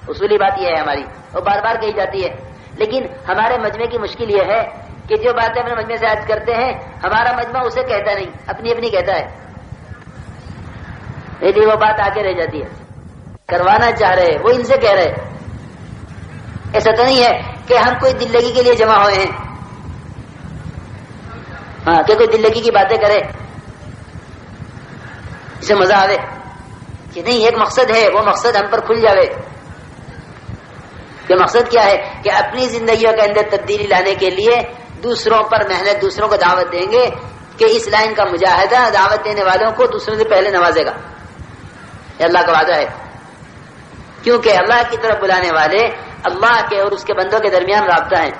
اصولی بات یہ ہے ہماری، اور بار بار کہی جاتی ہے. لیکن ہمارے مجمع کی مشکل یہ ہے کہ جو باتیں اپنے مجمع سے عرض کرتے ہیں ہمارا مجمع اسے کہتا نہیں، اپنی اپنی کہتا ہے، لیکن وہ بات آگے رہ جاتی ہے. کروانا چاہ رہے وہ ان سے کہہ رہے. ایسا تو نہیں ہے کہ ہم کوئی دل لگی کے لیے جمع ہوئے ہیں، ہاں کہ کوئی دل لگی کی باتیں کرے اسے مزہ آوے، کہ نہیں ایک مقصد ہے، وہ مقصد ہم پر کھل جاوے. یہ مقصد کیا ہے کہ اپنی زندگیوں کے اندر تبدیلی لانے کے لیے دوسروں پر محنت، دوسروں کو دعوت دیں گے کہ اس لائن کا مجاہدہ دعوت دینے والوں کو دوسروں سے پہلے نوازے گا. یہ اللہ کا وعدہ ہے، کیونکہ اللہ کی طرف بلانے والے اللہ کے اور اس کے بندوں کے درمیان رابطہ ہیں.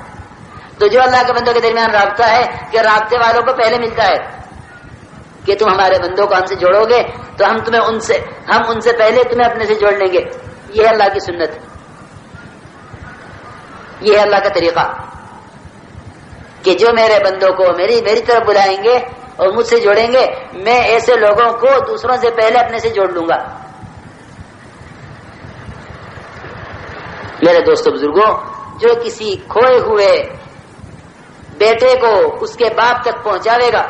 تو جو اللہ کے بندوں کے درمیان رابطہ ہے کہ رابطے والوں کو پہلے ملتا ہے کہ تم ہمارے بندوں کو ہم سے جوڑو گے تو ہم ان سے پہلے تمہیں اپنے سے جوڑ لیں گے. یہ ہے اللہ کی سنت، یہ ہے اللہ کا طریقہ کہ جو میرے بندوں کو میری طرف بلائیں گے اور مجھ سے جوڑیں گے، میں ایسے لوگوں کو دوسروں سے پہلے اپنے سے جوڑ لوں گا. میرے دوستوں بزرگوں، جو کسی کھوئے ہوئے بیٹے کو اس کے باپ تک پہنچاوے گا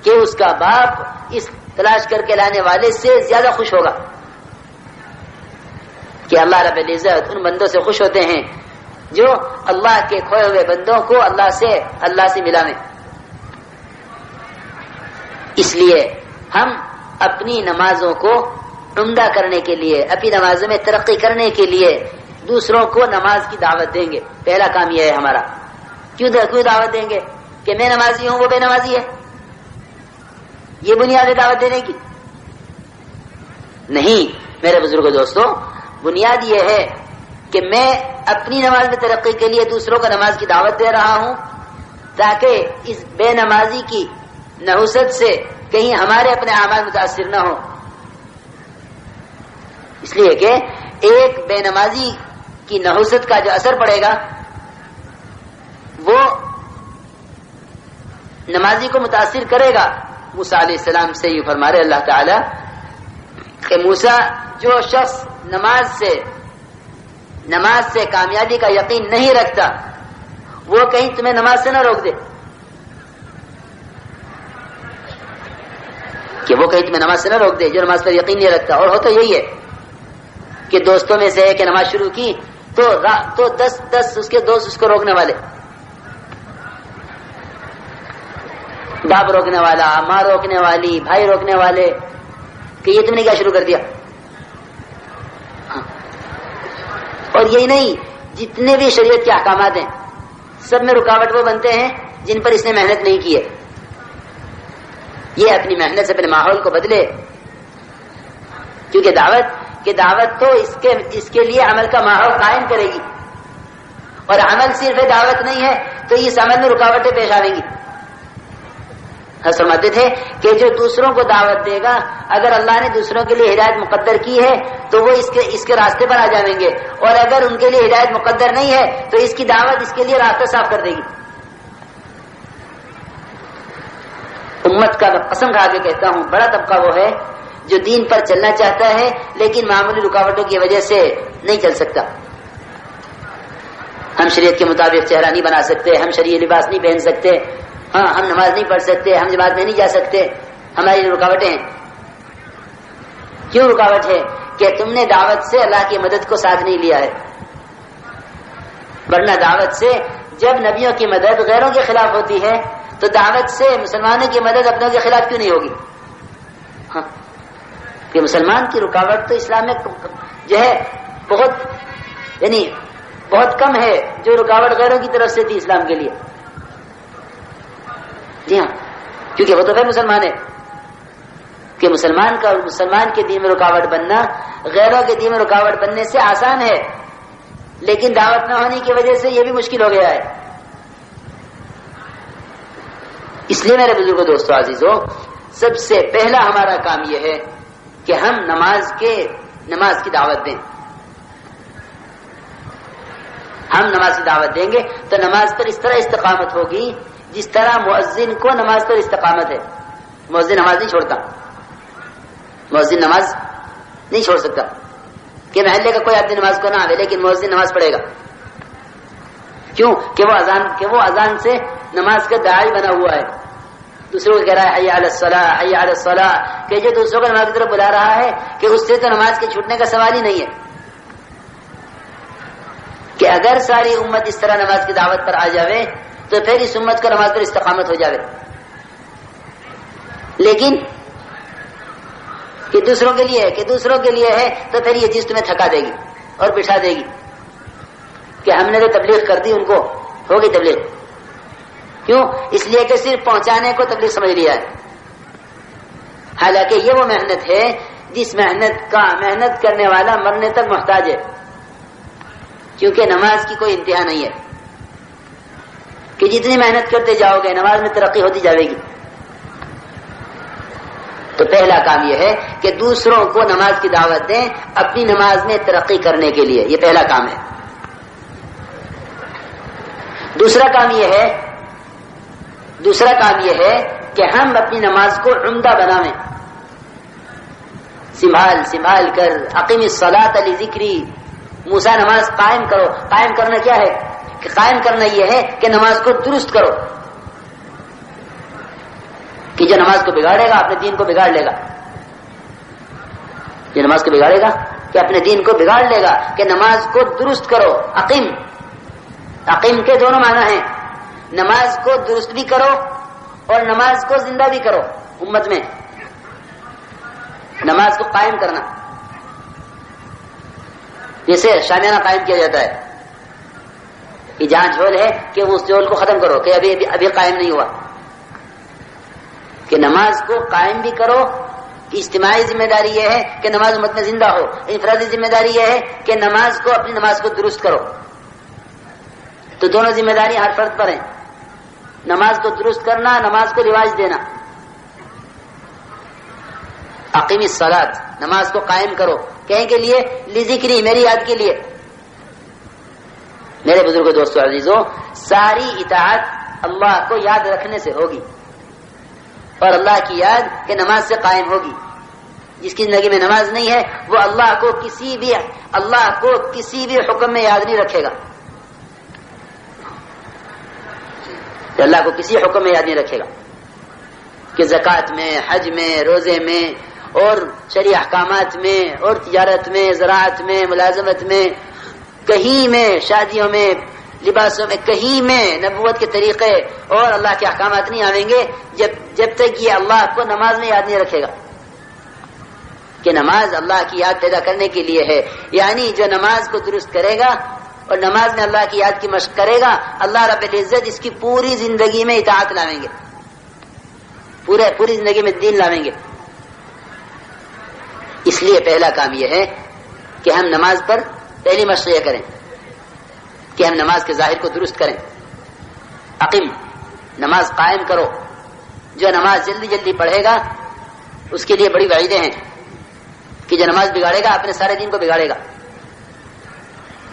کہ اس کا باپ اس تلاش کر کے لانے والے سے زیادہ خوش ہوگا. کہ اللہ رب العزت ان بندوں سے خوش ہوتے ہیں جو اللہ کے کھوئے ہوئے بندوں کو اللہ سے ملاویں. اس لیے ہم اپنی نمازوں کو عمدہ کرنے کے لیے، اپنی نمازوں میں ترقی کرنے کے لیے دوسروں کو نماز کی دعوت دیں گے. پہلا کام یہ ہے ہمارا. کیوں دعوت دیں گے؟ کہ میں نمازی ہوں وہ بے نمازی ہے، یہ بنیاد ہے دعوت دینے کی؟ نہیں میرے بزرگوں دوستوں، بنیاد یہ ہے کہ میں اپنی نماز میں ترقی کے لیے دوسروں کو نماز کی دعوت دے رہا ہوں تاکہ اس بے نمازی کی نحوست سے کہیں ہمارے اپنے اعمال متاثر نہ ہوں. اس لیے کہ ایک بے نمازی کی نحوست کا جو اثر پڑے گا وہ نمازی کو متاثر کرے گا. موسیٰ علیہ السلام سے یہ فرما رہے اللہ تعالی کہ موسیٰ، جو شخص نماز سے کامیابی کا یقین نہیں رکھتا وہ کہیں تمہیں نماز سے نہ روک دے، کہ وہ کہیں تمہیں نماز سے نہ روک دے جو نماز پر یقین نہیں رکھتا. اور ہوتا یہی ہے کہ دوستوں میں سے ایک نماز شروع کی تو 10 اس کے دوست اس کو روکنے والے، باپ روکنے والا، ماں روکنے والی، بھائی روکنے والے کہ یہ تم نے کیا شروع کر دیا. اور یہی نہیں، جتنے بھی شریعت کے احکامات ہیں سب میں رکاوٹ وہ بنتے ہیں جن پر اس نے محنت نہیں کی ہے. یہ اپنی محنت سے اپنے ماحول کو بدلے، کیونکہ دعوت تو اس کے لیے عمل کا ماحول قائم کرے گی، اور عمل صرف دعوت نہیں ہے تو اس عمل میں رکاوٹیں پیش آئیں گی. فرماتے تھے کہ جو دوسروں کو دعوت دے گا، اگر اللہ نے دوسروں کے لیے ہدایت مقدر کی ہے تو وہ اس کے راستے پر آ جائیں گے، اور اگر ان کے لیے ہدایت مقدر نہیں ہے تو اس کی دعوت اس کے لیے راستہ صاف کر دے گی. امت کا قسم کھا کے کہتا ہوں بڑا طبقہ وہ ہے جو دین پر چلنا چاہتا ہے لیکن معمولی رکاوٹوں کی وجہ سے نہیں چل سکتا. ہم شریعت کے مطابق چہرہ نہیں بنا سکتے، ہم شرعی لباس نہیں پہن سکتے، ہاں ہم نماز نہیں پڑھ سکتے، ہم جماعت میں نہیں جا سکتے. ہماری رکاوٹیں ہیں. کیوں رکاوٹ ہے؟ کہ تم نے دعوت سے اللہ کی مدد کو ساتھ نہیں لیا ہے. ورنہ دعوت سے جب نبیوں کی مدد غیروں کے خلاف ہوتی ہے تو دعوت سے مسلمانوں کی مدد اپنوں کے خلاف کیوں نہیں ہوگی؟ ہاں کہ مسلمان کی رکاوٹ تو اسلام میں جو ہے بہت کم ہے جو رکاوٹ غیروں کی طرف سے تھی اسلام کے لیے. جی ہاں، کیونکہ وہ تو پھر مسلمان ہے. کہ مسلمان کا اور مسلمان کے دین میں رکاوٹ بننا غیروں کے دین میں رکاوٹ بننے سے آسان ہے، لیکن دعوت نہ ہونے کی وجہ سے یہ بھی مشکل ہو گیا ہے. اس لیے میرے بزرگوں دوستوں عزیزوں، سب سے پہلا ہمارا کام یہ ہے کہ ہم نماز کی دعوت دیں. ہم نماز کی دعوت دیں گے تو نماز پر اس طرح استقامت ہوگی جس طرح مؤذن کو نماز پر استقامت ہے. مؤذن نماز نہیں چھوڑتا، مؤذن نماز نہیں چھوڑ سکتا. کہ محلے کا کوئی آدمی نماز کو نہ آئے لیکن مؤذن نماز پڑھے گا. کیوں؟ کہ وہ اذان سے نماز کا داعی بنا ہوا ہے، دوسروں کو کہہ رہا ہے حی علی الصلاۃ حی علی الصلاۃ، کہ جو دوسروں کو نماز کی طرف بلا رہا ہے کہ اس سے تو نماز کے چھوٹنے کا سوال ہی نہیں ہے. کہ اگر ساری امت اس طرح نماز کی دعوت پر آ جاوے تو پھر اس امت کو نماز پر استقامت ہو جاوے. لیکن کہ دوسروں کے لیے ہے تو پھر یہ چیز تمہیں تھکا دے گی اور بٹھا دے گی کہ ہم نے تو تبلیغ کر دی، ان کو ہو گئی تبلیغ. کیوں؟ اس لیے کہ صرف پہنچانے کو تبلیغ سمجھ لیا ہے. حالانکہ یہ وہ محنت ہے جس محنت کرنے والا مرنے تک محتاج ہے، کیونکہ نماز کی کوئی انتہا نہیں ہے کہ جتنی محنت کرتے جاؤ گے نماز میں ترقی ہوتی جائے گی. تو پہلا کام یہ ہے کہ دوسروں کو نماز کی دعوت دیں اپنی نماز میں ترقی کرنے کے لیے، یہ پہلا کام ہے. دوسرا کام یہ ہے کہ ہم اپنی نماز کو عمدہ بنائیں، سنبھال کر. اقیم الصلاۃ لذکری، موسیٰ نماز قائم کرو. قائم کرنا کیا ہے؟ کہ قائم کرنا یہ ہے کہ نماز کو درست کرو. کہ جو نماز کو بگاڑے گا اپنے دین کو بگاڑ لے گا. جو نماز کو بگاڑے گا کہ اپنے دین کو بگاڑ لے گا. کہ نماز کو درست کرو. عقیم کے دونوں معنی ہیں، نماز کو درست بھی کرو اور نماز کو زندہ بھی کرو. امت میں نماز کو قائم کرنا، جیسے شامیانہ قائم کیا جاتا ہے کہ جہاں جھول ہے کہ اس جھول کو ختم کرو، کہ ابھی قائم نہیں ہوا. کہ نماز کو قائم بھی کرو. اجتماعی ذمہ داری یہ ہے کہ نماز امت میں زندہ ہو. انفرادی ذمہ داری یہ ہے کہ اپنی نماز کو درست کرو. تو دونوں ذمہ داری ہر فرد پر ہیں، نماز کو درست کرنا، نماز کو رواج دینا. اقیم الصلاۃ، نماز کو قائم کرو. کہیں کے لیے؟ لذکری، میری یاد کے لیے. میرے بزرگوں، دوستو، عزیزوں، ساری اطاعت اللہ کو یاد رکھنے سے ہوگی اور اللہ کی یاد کہ نماز سے قائم ہوگی. جس کی زندگی میں نماز نہیں ہے وہ اللہ کو کسی بھی حکم میں یاد نہیں رکھے گا. اللہ کو کسی حکم میں یاد نہیں رکھے گا کہ زکوٰۃ میں، حج میں، روزے میں اور شرعی احکامات میں اور تجارت میں، زراعت میں، ملازمت میں، کہیں میں، شادیوں میں، لباسوں میں، کہیں میں نبوت کے طریقے اور اللہ کے احکامات نہیں آئیں گے جب تک یہ اللہ کو نماز میں یاد نہیں رکھے گا. کہ نماز اللہ کی یاد پیدا کرنے کے لیے ہے. یعنی جو نماز کو درست کرے گا اور نماز میں اللہ کی یاد کی مشق کرے گا، اللہ رب العزت اس کی پوری زندگی میں اطاعت لاویں گے، پوری زندگی میں دین لاویں گے. اس لیے پہلا کام یہ ہے کہ ہم نماز پر پہلی مشق یہ کریں کہ ہم نماز کے ظاہر کو درست کریں. اقیم، نماز قائم کرو. جو نماز جلدی پڑھے گا اس کے لیے بڑی وعیدیں ہیں کہ جو نماز بگاڑے گا اپنے سارے دین کو بگاڑے گا.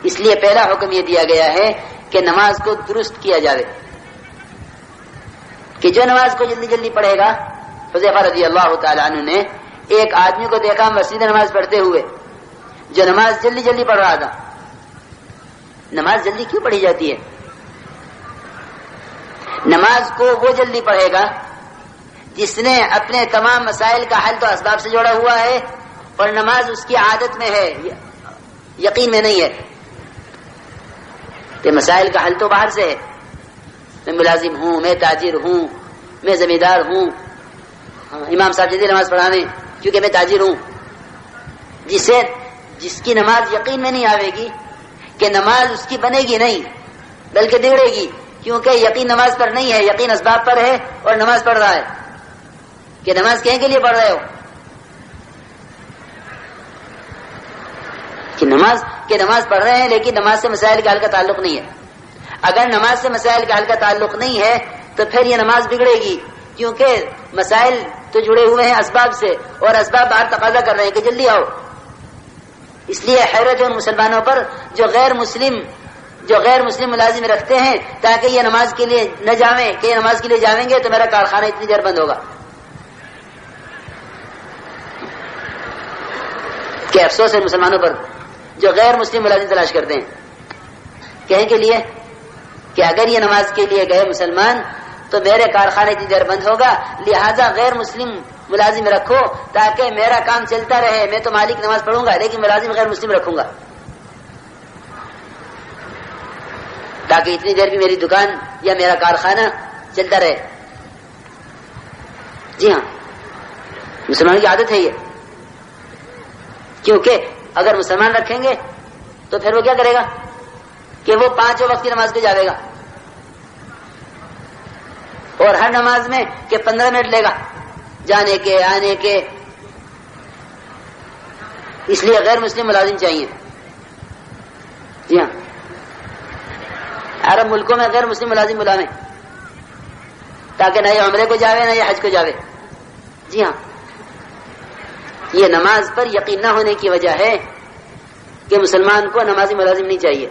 اس لیے پہلا حکم یہ دیا گیا ہے کہ نماز کو درست کیا جائے. کہ جو نماز کو جلدی پڑھے گا. حذیفہ رضی اللہ تعالی عنہ نے ایک آدمی کو دیکھا مسجد نماز پڑھتے ہوئے جو نماز جلدی پڑھ رہا تھا. نماز جلدی کیوں پڑھی جاتی ہے؟ نماز کو وہ جلدی پڑھے گا جس نے اپنے تمام مسائل کا حل تو اسباب سے جوڑا ہوا ہے اور نماز اس کی عادت میں ہے، یقین میں نہیں ہے. کہ مسائل کا حل تو باہر سے ہے. میں ملازم ہوں، میں تاجر ہوں، میں زمیندار ہوں، امام صاحب جلدی نماز پڑھانے کیونکہ میں تاجر ہوں. جس کی نماز یقین میں نہیں آئے گی کہ نماز اس کی بنے گی نہیں بلکہ بگڑے گی، کیونکہ یقین نماز پر نہیں ہے، یقین اسباب پر ہے اور نماز پڑھ رہا ہے. کہ نماز کہیں کے لیے پڑھ رہے ہو؟ کہ نماز پڑھ رہے ہیں لیکن نماز سے مسائل کا حل کا تعلق نہیں ہے. اگر نماز سے مسائل کا حل کا تعلق نہیں ہے تو پھر یہ نماز بگڑے گی، کیونکہ مسائل تو جڑے ہوئے ہیں اسباب سے اور اسباب باہر تقاضا کر رہے ہیں کہ جلدی آؤ. اس لیے حیرت ان مسلمانوں پر جو غیر مسلم ملازم رکھتے ہیں تاکہ یہ نماز کے لیے نہ جاویں، کہ یہ نماز کے لیے جاویں گے تو میرا کارخانہ اتنی دیر بند ہوگا. کہ افسوس ہے مسلمانوں پر جو غیر مسلم ملازم تلاش کرتے ہیں. کہیں کے لیے کہ اگر یہ نماز کے لیے گئے مسلمان تو میرے کارخانے اتنی دیر بند ہوگا، لہذا غیر مسلم ملازم رکھو تاکہ میرا کام چلتا رہے. میں تو مالک نماز پڑھوں گا لیکن ملازم غیر مسلم رکھوں گا تاکہ اتنی دیر بھی میری دکان یا میرا کارخانہ چلتا رہے. جی ہاں، مسلمانوں کی عادت ہے یہ. کیونکہ اگر مسلمان رکھیں گے تو پھر وہ کیا کرے گا کہ وہ 5 وقت کی نماز کو جاوے گا اور ہر نماز میں کہ 15 منٹ لے گا جانے کے آنے کے. اس لیے غیر مسلم ملازم چاہیے. جی ہاں، عرب ملکوں میں غیر مسلم ملازم بلاویں تاکہ نہ یہ عمرے کو جاوے نہ یہ حج کو جاوے. جی ہاں، یہ نماز پر یقین نہ ہونے کی وجہ ہے کہ مسلمان کو نمازی ملازم نہیں چاہیے.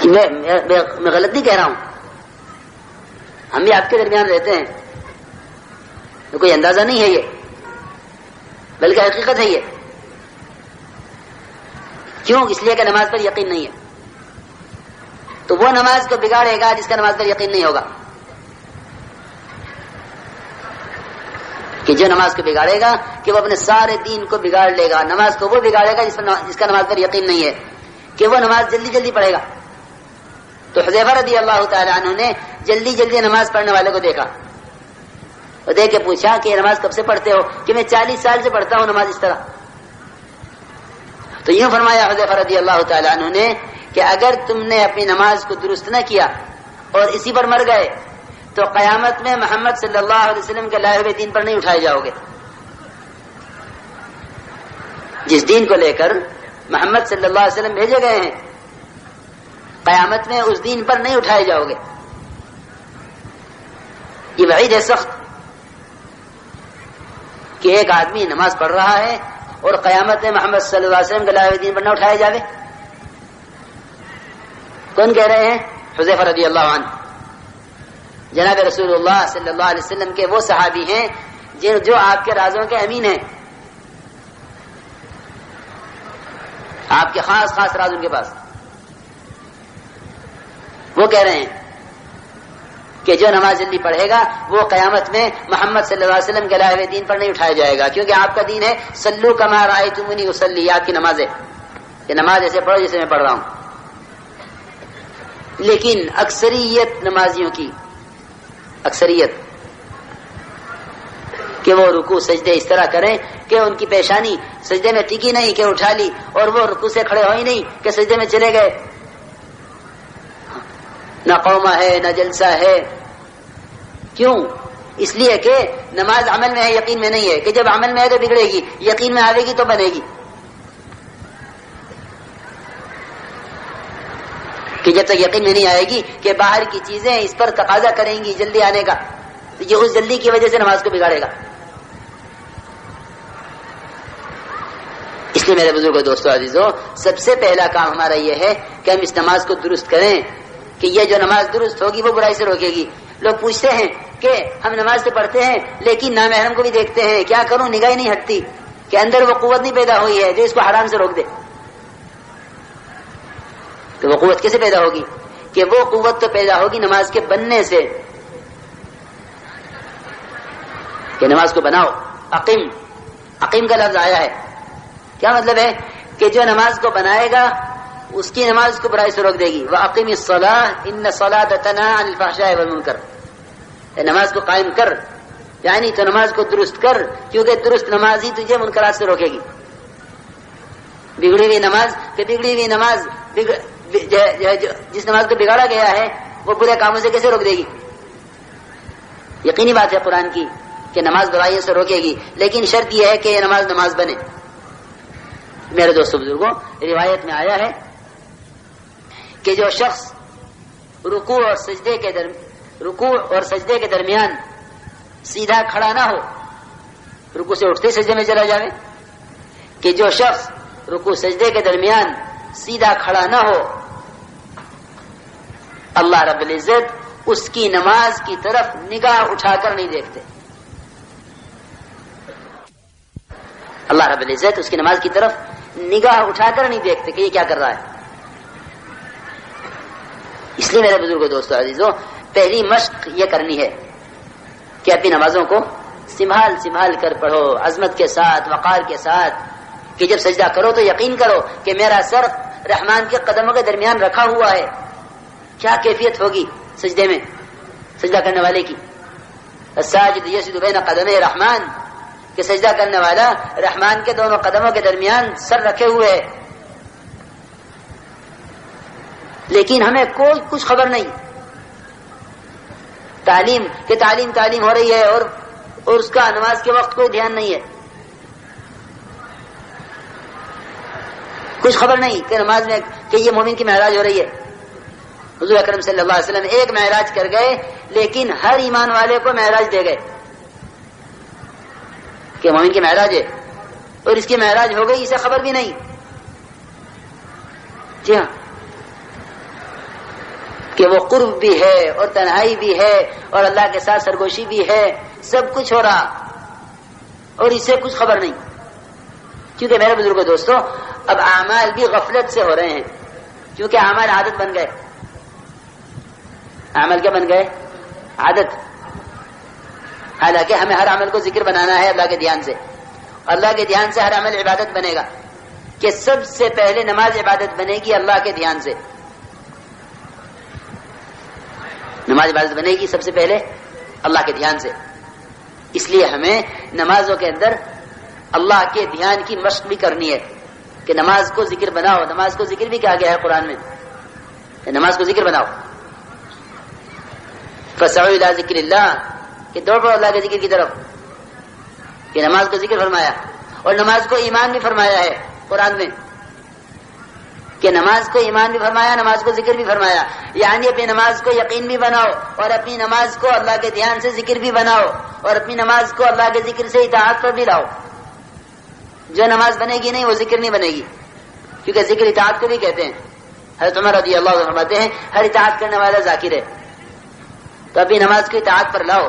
میں غلط نہیں کہہ رہا ہوں، ہم بھی آپ کے درمیان رہتے ہیں، تو کوئی اندازہ نہیں ہے یہ، بلکہ حقیقت ہے یہ. کیوں؟ اس لیے کہ نماز پر یقین نہیں ہے. تو وہ نماز کو بگاڑے گا جس کا نماز پر یقین نہیں ہوگا، کہ جو نماز کو بگاڑے گا کہ وہ اپنے سارے دین کو بگاڑ لے گا. نماز کو وہ بگاڑے گا جس کا نماز پر یقین نہیں ہے، کہ وہ نماز جلدی جلدی پڑھے گا. تو حذیفہ رضی اللہ تعالی عنہ نے جلدی جلدی نماز پڑھنے والے کو دیکھا اور دیکھ کے پوچھا کہ یہ نماز کب سے پڑھتے ہو؟ کہ میں 40 سال سے پڑھتا ہوں نماز اس طرح. تو یوں فرمایا حذیفہ رضی اللہ تعالی عنہ نے کہ اگر تم نے اپنی نماز کو درست نہ کیا اور اسی پر مر گئے تو قیامت میں محمد صلی اللہ علیہ وسلم کے لائے ہوئے دین پر نہیں اٹھائے جاؤ گے. جس دین کو لے کر محمد صلی اللہ علیہ وسلم بھیجے گئے ہیں، قیامت میں اس دین پر نہیں اٹھائے جاؤ گے. یہ وعید ہے سخت کہ ایک آدمی نماز پڑھ رہا ہے اور قیامت میں محمد صلی اللہ علیہ وسلم کے لائے ہوئے دین پر نہ اٹھائے جاوے. کون کہہ رہے ہیں؟ حذیفہ رضی اللہ عنہ، جناب رسول اللہ صلی اللہ علیہ وسلم کے وہ صحابی ہیں جو آپ کے رازوں کے امین ہیں. آپ کے خاص خاص راز ان کے پاس. وہ کہہ رہے ہیں کہ جو نماز جلدی پڑھے گا وہ قیامت میں محمد صلی اللہ علیہ وسلم کے لائے ہوئے دین پر نہیں اٹھایا جائے گا، کیونکہ آپ کا دین ہے صلو کما رأیتمونی اصلی. آپ کی نماز ہے کہ نماز ایسے پڑھو جیسے میں پڑھ رہا ہوں. لیکن اکثریت نمازیوں کی اکثریت کہ وہ رکوع سجدے اس طرح کریں کہ ان کی پیشانی سجدے میں ٹکی نہیں کہ اٹھا لی، اور وہ رکوع سے کھڑے ہو ہی نہیں کہ سجدے میں چلے گئے. نہ قومہ ہے نہ جلسہ ہے. کیوں؟ اس لیے کہ نماز عمل میں ہے، یقین میں نہیں ہے. کہ جب عمل میں ہے تو بگڑے گی، یقین میں آئے گی تو بنے گی. کہ جب تک یقین میں نہیں آئے گی کہ باہر کی چیزیں اس پر تقاضا کریں گی جلدی آنے کا، تو یہ اس جلدی کی وجہ سے نماز کو بگاڑے گا. اس لیے میرے بزرگوں دوستو عزیزو، سب سے پہلا کام ہمارا یہ ہے کہ ہم اس نماز کو درست کریں کہ یہ جو نماز درست ہوگی وہ برائی سے روکے گی. لوگ پوچھتے ہیں کہ ہم نماز تو پڑھتے ہیں لیکن نامحرم کو بھی دیکھتے ہیں، کیا کروں؟ نگاہ ہی نہیں ہٹتی کہ اندر وہ قوت نہیں پیدا ہوئی ہے جو اس کو حرام سے روک دے. تو وہ قوت کیسے پیدا ہوگی؟ کہ وہ قوت تو پیدا ہوگی نماز کے بننے سے، کہ نماز کو بناؤ. عقیم کا لفظ آیا ہے، کیا مطلب ہے؟ کہ جو نماز کو بنائے گا اس کی نماز کو برائی سے روک دے گی. وَأَقِمِ الصَّلَاةَ إِنَّ الصَّلَاةَ تَنْهَىٰ عَنِ الْفَحْشَاءِ وَالْمُنكَرِ. نماز کو قائم کر، یعنی تو نماز کو درست کر، کیونکہ درست نماز ہی تجھے منکرات سے روکے گی. بگڑی ہوئی نماز جس نماز کو بگاڑا گیا ہے وہ برے کاموں سے کیسے روک دے گی؟ یقینی بات ہے قرآن کی کہ نماز برائیوں سے روکے گی، لیکن شرط یہ ہے کہ یہ نماز بنے. میرے دوستو بزرگوں، روایت میں آیا ہے کہ جو شخص رکوع اور سجدے کے درمیان سیدھا کھڑا نہ ہو، رکوع سے اٹھتے سجدے میں چلا جائے، کہ جو شخص رکوع سجدے کے درمیان سیدھا کھڑا نہ ہو، اللہ رب العزت اس کی نماز کی طرف نگاہ اٹھا کر نہیں دیکھتے. اللہ رب العزت اس کی نماز کی طرف نگاہ اٹھا کر نہیں دیکھتے کہ یہ کیا کر رہا ہے. اس لیے میرے بزرگوں دوستوں عزیزوں پہلی مشق یہ کرنی ہے کہ اپنی نمازوں کو سنبھال کر پڑھو، عظمت کے ساتھ، وقار کے ساتھ، کہ جب سجدہ کرو تو یقین کرو کہ میرا سر رحمان کے قدموں کے درمیان رکھا ہوا ہے. کیا کیفیت ہوگی سجدے میں سجدہ کرنے والے کی. الساجد یسجد بین قدمے رحمان، کہ سجدہ کرنے والا رحمان کے دونوں قدموں کے درمیان سر رکھے ہوئے ہے. لیکن ہمیں کوئی کچھ خبر نہیں. تعلیم ہو رہی ہے اور اس کا نماز کے وقت کوئی دھیان نہیں ہے. کچھ خبر نہیں کہ نماز میں کہ یہ مومن کی معراج ہو رہی ہے. حضور اکرم صلی اللہ علیہ وسلم ایک معراج کر گئے لیکن ہر ایمان والے کو معراج دے گئے کہ مومن کی معراج ہے اور اس کی معراج ہو گئی، اسے خبر بھی نہیں. جی ہاں، کہ وہ قرب بھی ہے اور تنہائی بھی ہے اور اللہ کے ساتھ سرگوشی بھی ہے، سب کچھ ہو رہا اور اسے کچھ خبر نہیں. کیونکہ میرے بزرگوں دوستوں اب اعمال بھی غفلت سے ہو رہے ہیں، کیونکہ اعمال عادت بن گئے. عمل کیا بن گئے؟ عادت. حالانکہ ہمیں ہر عمل کو ذکر بنانا ہے اللہ کے دھیان سے. اللہ کے دھیان سے ہر عمل عبادت بنے گا. کہ سب سے پہلے نماز عبادت بنے گی اللہ کے دھیان سے. نماز عبادت بنے گی سب سے پہلے اللہ کے دھیان سے. اس لیے ہمیں نمازوں کے اندر اللہ کے دھیان کی مشق بھی کرنی ہے کہ نماز کو ذکر بناؤ. نماز کو ذکر بھی کہا گیا ہے قرآن میں کہ نماز کو ذکر بناؤ. فسعوا الی ذکر اللہ، کہ دوڑ پڑو اللہ کے ذکر کی طرف. کہ نماز کو ذکر فرمایا اور نماز کو ایمان بھی فرمایا ہے قرآن میں. کہ نماز کو ایمان بھی فرمایا، نماز کو ذکر بھی فرمایا. یعنی اپنی نماز کو یقین بھی بناؤ اور اپنی نماز کو اللہ کے دھیان سے ذکر بھی بناؤ اور اپنی نماز کو اللہ کے ذکر سے اطاعت پر بھی لاؤ. جو نماز بنے گی نہیں وہ ذکر نہیں بنے گی، کیونکہ ذکر اطاعت کو بھی کہتے ہیں. حضرت عمر رضی اللہ عنہ فرماتے ہیں ہر اطاعت کرنے والا ذاکر ہے. تو اپنی نماز کو اطاعت پر لاؤ.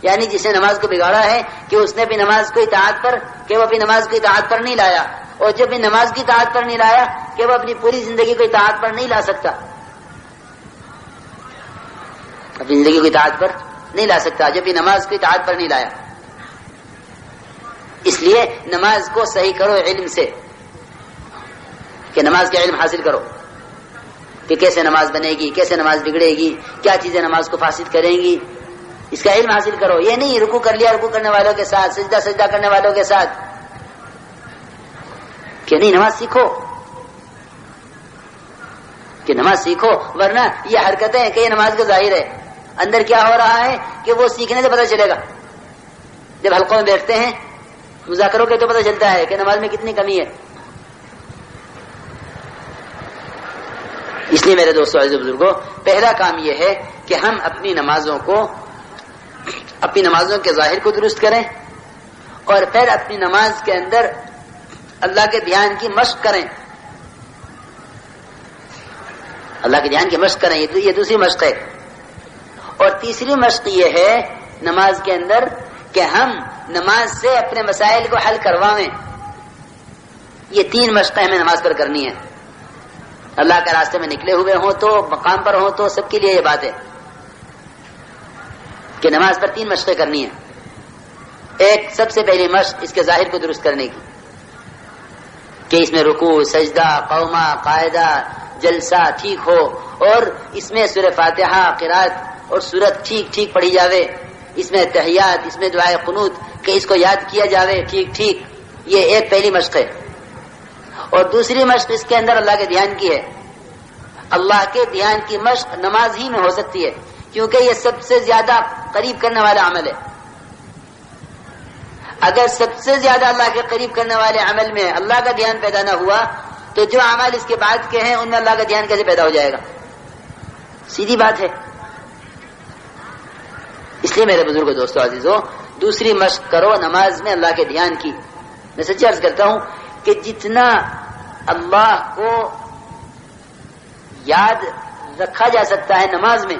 یعنی جس نے نماز کو بگاڑا ہے کہ اس نے بھی نماز کو اطاعت پر، کہ وہ اپنی نماز کو اطاعت پر نہیں لایا، اور جب بھی نماز کی اطاعت پر نہیں لایا کہ وہ اپنی پوری زندگی کو اطاعت پر نہیں لا سکتا. اپنی زندگی کو اطاعت پر نہیں لا سکتا جب بھی نماز کو اطاعت پر نہیں لایا. اس لیے نماز کو صحیح کرو علم سے، کہ نماز کا علم حاصل کرو کہ کیسے نماز بنے گی، کیسے نماز بگڑے گی، کیا چیزیں نماز کو فاسد کریں گی. اس کا علم حاصل کرو. یہ نہیں رکوع کر لیا رکوع کرنے والوں کے ساتھ، سجدہ کرنے والوں کے ساتھ، کہ نہیں نماز سیکھو، کہ نماز سیکھو. ورنہ یہ حرکتیں کہ یہ نماز کا ظاہر ہے، اندر کیا ہو رہا ہے کہ وہ سیکھنے سے پتہ چلے گا. جب حلقوں میں بیٹھتے ہیں مذاکروں کے تو پتہ چلتا ہے کہ نماز میں کتنی کمی ہے. اس لیے میرے دوستو عزیز بزرگوں پہلا کام یہ ہے کہ ہم اپنی نمازوں کے ظاہر کو درست کریں اور پھر اپنی نماز کے اندر اللہ کے دھیان کی مشق کریں. اللہ کے دھیان کی مشق کریں، یہ دوسری مشق ہے. اور تیسری مشق یہ ہے نماز کے اندر کہ ہم نماز سے اپنے مسائل کو حل کرواویں. یہ 3 مشقیں ہمیں نماز پر کرنی ہے. اللہ کے راستے میں نکلے ہوئے ہوں تو، مقام پر ہوں تو، سب کے لیے یہ بات ہے کہ نماز پر 3 مشقیں کرنی ہیں. ایک سب سے پہلی مشق اس کے ظاہر کو درست کرنے کی، کہ اس میں رکوع، سجدہ، قومہ، قاعدہ، جلسہ ٹھیک ہو اور اس میں سورہ فاتحہ، قرات اور سورت ٹھیک پڑھی جاوے. اس میں تحیات، اس میں دعائے قنوت کہ اس کو یاد کیا جاوے ٹھیک. یہ ایک پہلی مشق ہے. اور دوسری مشق اس کے اندر اللہ کے دھیان کی ہے. اللہ کے دھیان کی مشق نماز ہی میں ہو سکتی ہے کیونکہ یہ سب سے زیادہ قریب کرنے والا عمل ہے. اگر سب سے زیادہ اللہ کے قریب کرنے والے عمل میں اللہ کا دھیان پیدا نہ ہوا تو جو عمل اس کے بعد کے ہیں ان میں اللہ کا دھیان کیسے پیدا ہو جائے گا؟ سیدھی بات ہے. اس لیے میرے بزرگوں دوستو عزیزوں دوسری مشق کرو نماز میں اللہ کے دھیان کی. میں سچی عرض کرتا ہوں کہ جتنا اللہ کو یاد رکھا جا سکتا ہے نماز میں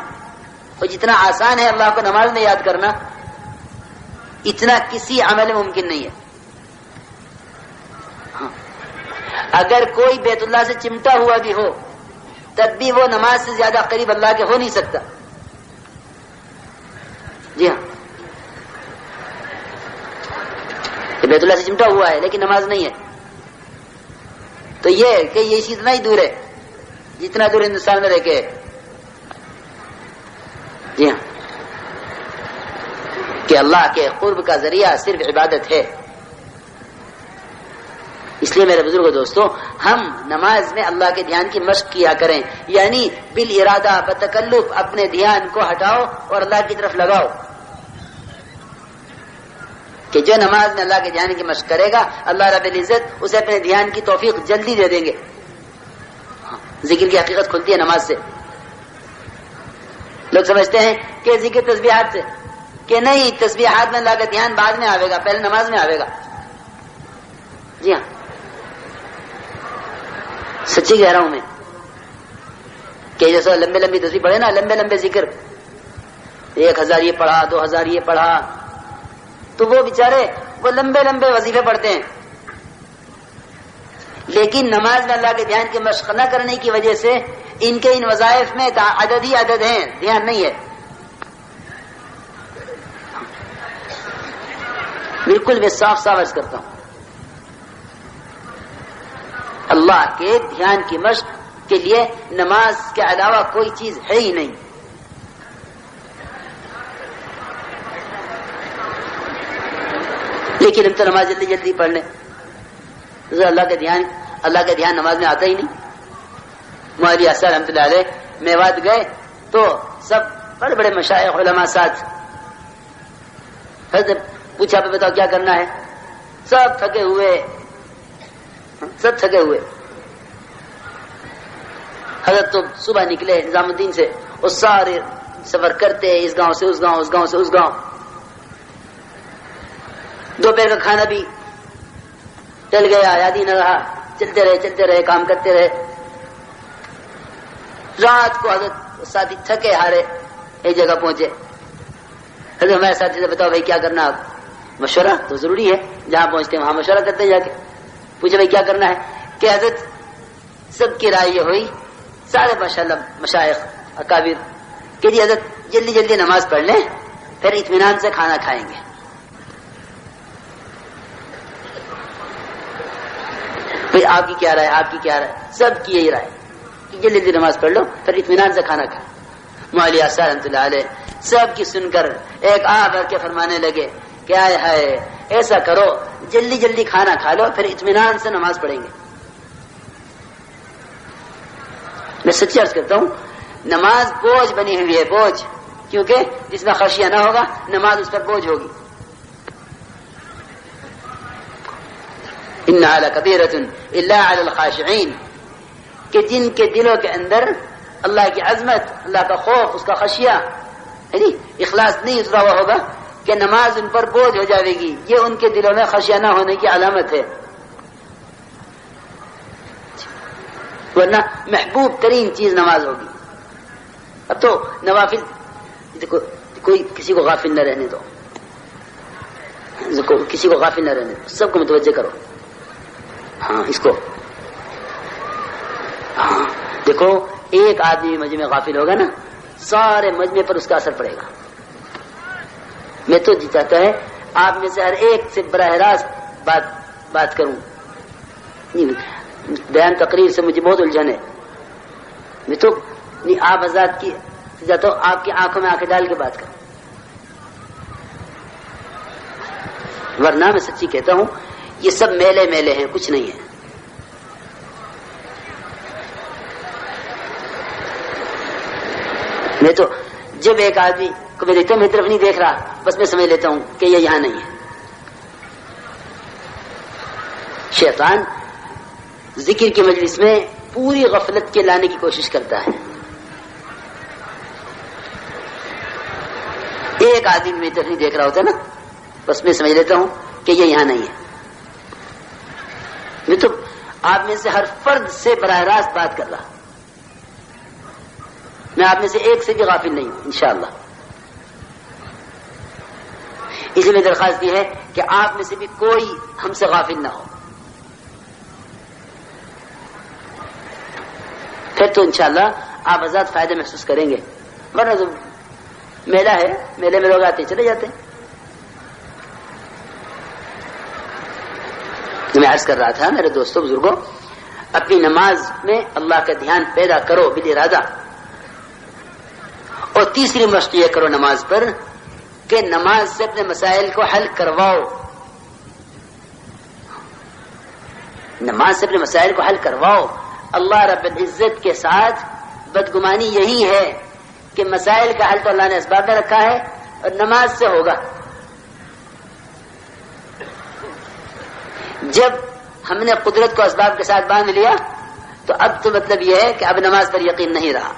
اور جتنا آسان ہے اللہ کو نماز میں یاد کرنا اتنا کسی عمل میں ممکن نہیں ہے. اگر کوئی بیت اللہ سے چمٹا ہوا بھی ہو تب بھی وہ نماز سے زیادہ قریب اللہ کے ہو نہیں سکتا. جی ہاں، بیت اللہ سے چمٹا ہوا ہے لیکن نماز نہیں ہے، تو یہ کہ یہ چیز اتنا ہی دور ہے جتنا دور ہندوستان میں رہ کے. جی ہاں، کہ اللہ کے قرب کا ذریعہ صرف عبادت ہے. اس لیے میرے بزرگوں دوستوں، ہم نماز میں اللہ کے دھیان کی مشق کیا کریں، یعنی بالارادہ بتکلف اپنے دھیان کو ہٹاؤ اور اللہ کی طرف لگاؤ. کہ جو نماز میں اللہ کے دھیان کی مشق کرے گا اللہ رب العزت اسے اپنے دھیان کی توفیق جلدی دے دیں گے. ذکر کی حقیقت کھلتی ہے نماز سے. لوگ سمجھتے ہیں کہ ذکر تسبیحات سے، کہ نہیں، تسبیحات میں اللہ کا دھیان بعد میں آئے گا، پہلے نماز میں آئے گا. جی ہاں، سچی کہہ رہا ہوں میں کہ جیسا لمبے لمبی تسبیح پڑھے نا، لمبے لمبے ذکر، 1000 یہ پڑھا، 2000 یہ پڑھا، تو وہ بیچارے وہ لمبے لمبے وظیفے پڑھتے ہیں، لیکن نماز میں اللہ کے دھیان کی مشق نہ کرنے کی وجہ سے ان کے ان وظائف میں عدد ہی عدد ہیں، دھیان نہیں ہے. بالکل میں صاف صاف عرض کرتا ہوں، اللہ کے دھیان کی مشق کے لیے نماز کے علاوہ کوئی چیز ہے ہی نہیں. لیکن ہم تو نماز جلدی جلدی پڑھ لیں، اللہ کا دھیان نماز میں آتا ہی نہیں. مولوی اثر رحمۃ اللہ علیہ میوات گئے تو سب بڑے بڑے مشائخ علماء ساتھ، حضرت پوچھا پہ بتاؤ کیا کرنا ہے، سب تھکے ہوئے. حضرت تو صبح نکلے نظام الدین سے، اور سارے سفر کرتے اس گاؤں سے اس گاؤں، اس گاؤں سے اس گاؤں. دوپہر کا کھانا بھی ٹل گیا، یاد ہی نہ رہا. چلتے رہے کام کرتے رہے. رات کو حضرت ساتھی تھکے ہارے ایک جگہ پہنچے. حضرت ہمارے ساتھی سے بتاؤ بھائی کیا کرنا. آپ مشورہ تو ضروری ہے، جہاں پہنچتے ہیں وہاں مشورہ کرتے ہیں. جا کے پوچھے بھائی کیا کرنا ہے، کہ حضرت سب کی رائے یہ ہوئی، سارے ماشاءاللہ مشائخ اکابر، کہ جی حضرت جلدی جلدی نماز پڑھ لیں پھر اطمینان سے کھانا کھائیں گے. پھر آپ کی کیا رائے، سب کی یہی رائے کہ جلدی جلدی نماز پڑھ لو پھر اطمینان سے کھانا کھائیں. مولوی اثر رحمۃ اللہ علیہ سب کی سن کر ایک بھر کے فرمانے لگے کہ ہے ایسا کرو، جلدی جلدی کھانا کھا لو پھر اطمینان سے نماز پڑھیں گے. میں سچی عرض کرتا ہوں، نماز بوجھ بنی ہوئی ہے، بوجھ، کیونکہ جس میں خشیہ نہ ہوگا نماز اس پر بوجھ ہوگی. انہا لکبیرۃ الا علی الخاشعین، کہ جن کے دلوں کے اندر اللہ کی عظمت، اللہ کا خوف، اس کا خشیہ، یعنی اخلاص نہیں اترا ہوا ہوگا کہ نماز ان پر بوجھ ہو جائے گی. یہ ان کے دلوں میں خشیہ نہ ہونے کی علامت ہے. ورنہ محبوب ترین چیز نماز ہوگی. اب تو نوافل کوئی کسی کو غافل نہ رہنے دو، کسی کو غافل نہ رہنے دو، سب کو متوجہ کرو. ہاں اس کو، ہاں دیکھو، ایک آدمی مجمع میں غافل ہوگا نا، سارے مجمع پر اس کا اثر پڑے گا. میں تو جی چاہتا ہے آپ میں سے ہر ایک سے براہ راست بات کروں. بیان تقریر سے مجھے بہت الجھن ہے. میں تو آپ حضرات کی جاتا ہوں، آپ کی آنکھوں میں آنکھیں ڈال کے بات کروں. ورنہ میں سچی کہتا ہوں یہ سب میلے ہیں، کچھ نہیں ہے. میں تو جب ایک آدمی کو میں دیکھتا ہوں میری طرف نہیں دیکھ رہا، بس میں سمجھ لیتا ہوں کہ یہ یہاں نہیں ہے. شیطان ذکر کی مجلس میں پوری غفلت کے لانے کی کوشش کرتا ہے. ایک آدمی میری طرف نہیں دیکھ رہا ہوتا نا، بس میں سمجھ لیتا ہوں کہ یہ یہاں نہیں ہے. میں تو آپ میں سے ہر فرد سے براہ راست بات کر رہا، میں آپ میں سے ایک سے بھی غافل نہیں ہوں انشاءاللہ. اس لیے درخواست یہ ہے کہ آپ میں سے بھی کوئی ہم سے غافل نہ ہو. پھر تو انشاءاللہ آپ حضرات فائدے محسوس کریں گے، ورنہ تو میلہ ہے، میلے میں لوگ آتے چلے جاتے ہیں۔ میں عرض کر رہا تھا میرے دوستوں بزرگوں، اپنی نماز میں اللہ کا دھیان پیدا کرو بالارادہ، اور تیسری مشق یہ کرو نماز پر کہ نماز سے اپنے مسائل کو حل کرواؤ، نماز سے اپنے مسائل کو حل کرواؤ۔ اللہ رب العزت کے ساتھ بدگمانی یہی ہے کہ مسائل کا حل تو اللہ نے اسباب میں رکھا ہے اور نماز سے ہوگا۔ جب ہم نے قدرت کو اسباب کے ساتھ باندھ لیا تو اب تو مطلب یہ ہے کہ اب نماز پر یقین نہیں رہا۔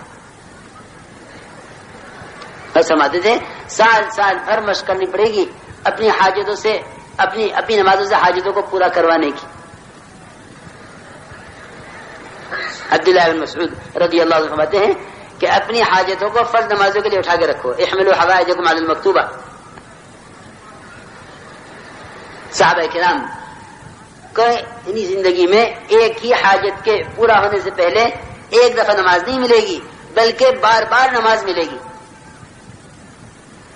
بس سمجھتے تھے سال سال بھر مشق کرنی پڑے گی اپنی حاجتوں سے، اپنی نمازوں سے حاجتوں کو پورا کروانے کی۔ عبداللہ بن مسعود رضی اللہ عنہ فرماتے ہیں کہ اپنی حاجتوں کو فرض نمازوں کے لیے اٹھا کے رکھو، احملوا حوائجکم علی المکتوبہ۔ صحابہ کرام اپنی زندگی میں ایک ہی حاجت کے پورا ہونے سے پہلے ایک دفعہ نماز نہیں ملے گی بلکہ بار بار نماز ملے گی۔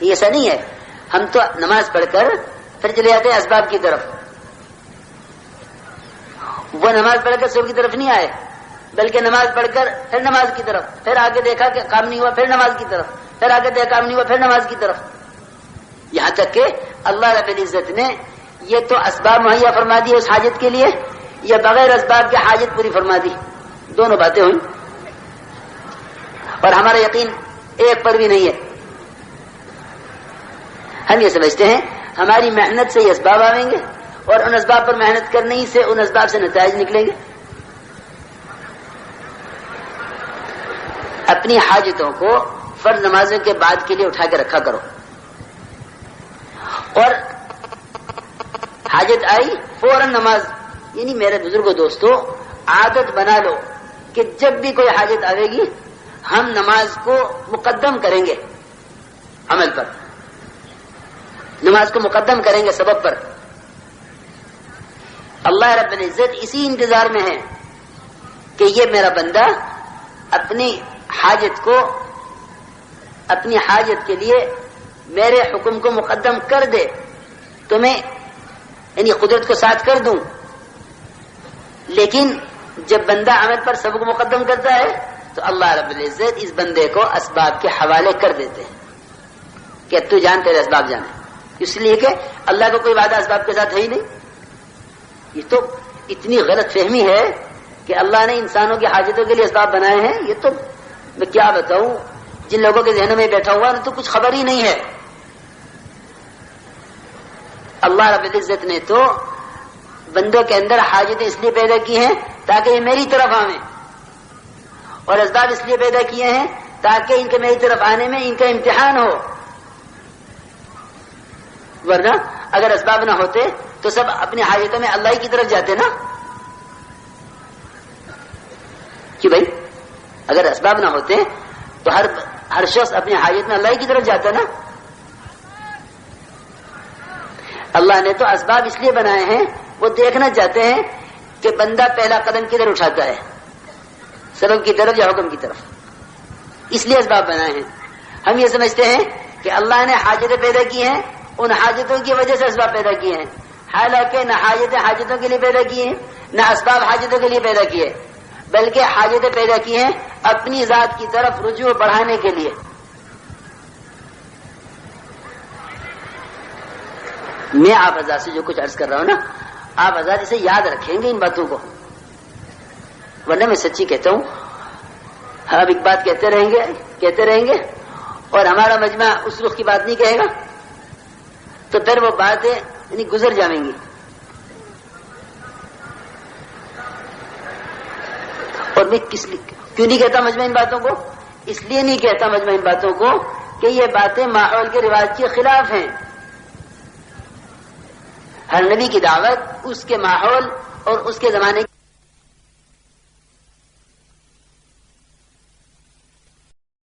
یہ ایسا نہیں ہے ہم تو نماز پڑھ کر پھر چلے جاتے ہیں اسباب کی طرف، وہ نماز پڑھ کر سب کی طرف نہیں آئے بلکہ نماز پڑھ کر پھر نماز کی طرف، پھر آگے دیکھا کہ کام نہیں ہوا پھر نماز کی طرف، پھر آگے دیکھا کام نہیں ہوا پھر نماز کی طرف، یہاں تک کہ اللہ رب العزت نے یہ تو اسباب مہیا فرما دی اس حاجت کے لیے یا بغیر اسباب کے حاجت پوری فرما دی، دونوں باتیں ہوئی، اور ہمارا یقین ایک پر بھی نہیں ہے۔ ہم یہ سمجھتے ہیں ہماری محنت سے یہ اسباب آئیں گے اور ان اسباب پر محنت کرنے ہی سے ان اسباب سے نتائج نکلیں گے۔ اپنی حاجتوں کو فرض نمازوں کے بعد کے لیے اٹھا کے رکھا کرو، اور حاجت آئی فوراً نماز، یعنی میرے بزرگوں دوستوں عادت بنا لو کہ جب بھی کوئی حاجت آئے گی ہم نماز کو مقدم کریں گے عمل پر، نماز کو مقدم کریں گے سبب پر۔ اللہ رب العزت اسی انتظار میں ہے کہ یہ میرا بندہ اپنی حاجت کو، اپنی حاجت کے لیے میرے حکم کو مقدم کر دے تو میں یعنی قدرت کو ساتھ کر دوں، لیکن جب بندہ عمل پر سب کو مقدم کرتا ہے تو اللہ رب العزت اس بندے کو اسباب کے حوالے کر دیتے ہیں کہ تو جان تیرے اسباب جانے، اس لیے کہ اللہ کو کوئی وعدہ اسباب کے ساتھ ہے ہی نہیں۔ یہ تو اتنی غلط فہمی ہے کہ اللہ نے انسانوں کی حاجتوں کے لیے اسباب بنائے ہیں، یہ تو میں کیا بتاؤں، جن لوگوں کے ذہنوں میں بیٹھا ہوا تو کچھ خبر ہی نہیں ہے۔ اللہ رب العزت نے تو بندوں کے اندر حاجتیں اس لیے پیدا کی ہیں تاکہ یہ میری طرف آئیں، اور اسباب اس لیے پیدا کیے ہیں تاکہ ان کے میری طرف آنے میں ان کا امتحان ہو، ورنہ اگر اسباب نہ ہوتے تو سب اپنی حاجتوں میں اللہ کی طرف جاتے نا، کہ بھائی اگر اسباب نہ ہوتے تو ہر شخص اپنی حاجت میں اللہ کی طرف جاتا نا۔ اللہ نے تو اسباب اس لیے بنائے ہیں وہ دیکھنا چاہتے ہیں کہ بندہ پہلا قدم کدھر اٹھاتا ہے، سبب کی طرف یا حکم کی طرف، اس لیے اسباب بنائے ہیں۔ ہم یہ سمجھتے ہیں کہ اللہ نے حاجتیں پیدا کی ہیں، ان حاجتوں کی وجہ سے اسباب پیدا کیے ہیں، حالانکہ نہ حاجتیں حاجتوں کے لیے پیدا کی ہیں نہ اسباب حاجتوں کے لیے پیدا کیے، بلکہ حاجتیں پیدا کی ہیں اپنی ذات کی طرف رجوع بڑھانے کے لیے۔ میں آپ حضرات سے جو کچھ عرض کر رہا ہوں نا، آپ حضرات اسے یاد رکھیں گے ان باتوں کو، ورنہ میں سچی کہتا ہوں ہم ایک بات کہتے رہیں گے اور ہمارا مجمع اس رخ کی بات نہیں کہے گا تو پھر وہ باتیں یعنی گزر جائیں گی۔ اور میں کیوں نہیں کہتا مجمع ان باتوں کو؟ اس لیے نہیں کہتا مجمع ان باتوں کو کہ یہ باتیں ماحول کے رواج کے خلاف ہیں۔ ہر نبی کی دعوت اس کے ماحول اور اس کے زمانے